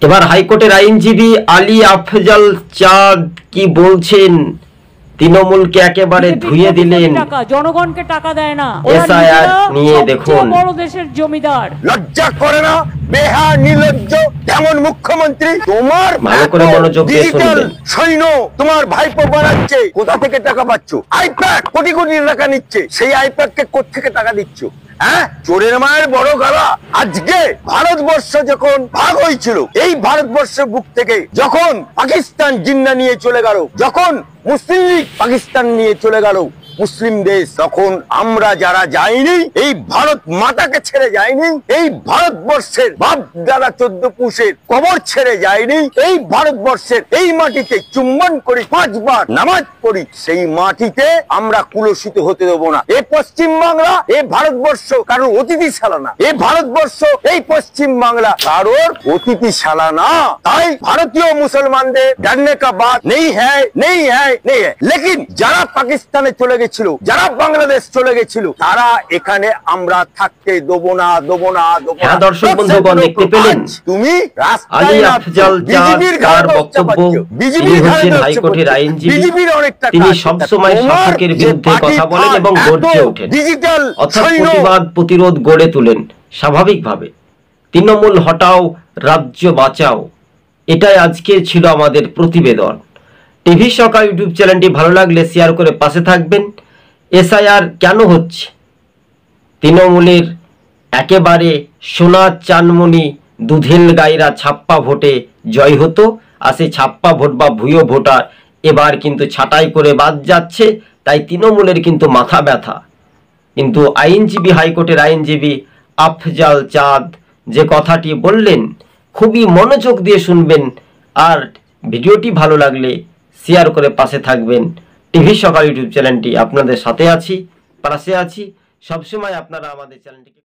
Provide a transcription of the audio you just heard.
এবার হাইকোর্টের আইনজীবী আলী আফজাল চাঁদ কি বলছেন, তৃণমূলকে একেবারে ধুয়ে দিলেন, জনগণকে টাকা দেয় না, এসআইআর নিয়ে দেখুন। বড় দেশের জমিদার, লজ্জা করে না? বেহা নির্লজ্জ কেমন মুখ্যমন্ত্রী! তোমার ভালো করে মনোযোগ দিয়ে শুনবেন। সৈন্য তোমার ভাইপো বানাচ্ছে, কোথা থেকে টাকা পাচ্ছ? আইপ্যাক কোটি কোটি টাকা নিচ্ছে, সেই আইপ্যাককে কোথা থেকে টাকা দিচ্ছ? হ্যাঁ, চোরের মায়ের বড় গলা। আজকে ভারতবর্ষ যখন ভাগ হয়েছিল, এই ভারতবর্ষের বুক থেকে যখন পাকিস্তান জিন্না নিয়ে চলে গেল, যখন মুসলিম লীগ পাকিস্তান নিয়ে চলে গেল মুসলিম দেশ, তখন আমরা যারা যাইনি, এই ভারত মাতাকে ছেড়ে যায়নি, এই ভারতবর্ষের বাপ দাদা 14 পুরুষের কবর ছেড়ে যায়নি, এই ভারতবর্ষের এই মাটিতে চুম্বন করি, 5 বার নামাজ পড়ি, সেই মাটিতে আমরা কুলসিত হতে দেবো না। এই পশ্চিম বাংলা, এই ভারতবর্ষ কারোর অতিথিশালা না। এই ভারতবর্ষ, এই পশ্চিম বাংলা কারোর অতিথিশালা না। তাই ভারতীয় মুসলমানদের জাননে কা বাত নেই হ্যায়, নেই হ্যায়, নেই হ্যায়। লেকিন যারা পাকিস্তানে চলে গেছিল, যারা বাংলাদেশ চলে গেছিল, তারা এখানে আমরা থাকতে দেবো না, দেবো না, দেবো না। দর্শক বন্ধুগণ, দেখতে পেলেন তুমি আলী আফজাল চাঁদ তার বক্তব্য। তিনি হচ্ছেন হাইকোর্টের আইনজীবী। তিনি সবসময় শাসকের বিরুদ্ধে কথা বলেন এবং গর্জে ওঠেন, অর্থাৎ প্রতিবাদ প্রতিরোধ গড়ে তোলেন স্বাভাবিকভাবে। তৃণমূল হটাও, রাজ্য বাঁচাও, এটাই আজকে ছিল আমাদের প্রতিবেদন। টিভি সকাল ইউটিউব চ্যানেলটি ভালো লাগলে শেয়ার করে পাশে থাকবেন। এসআইআর কেন হচ্ছে? তৃণমূলের একেবারে সোনা চানমণি দুধেল গাইরা ছাপ্পা ভোটে জয় হতো, আর সেই ছাপ্পা ভোট বা ভুয়ো ভোটার এবার কিন্তু ছাঁটাই করে বাদ যাচ্ছে। তাই তৃণমূলের কিন্তু মাথা ব্যথা। কিন্তু আইনজীবী, হাইকোর্টের আইনজীবী আফজাল চাঁদ যে কথাটি বললেন, খুবই মনোযোগ দিয়ে শুনবেন। আর ভিডিওটি ভালো লাগলে শেয়ার করে পাশে থাকবেন। টিভি সকাল ইউটিউব চ্যানেলটি আপনাদের সাথে আছি, পাশে আছি সবসময়। আপনারা আমাদের চ্যানেলটিকে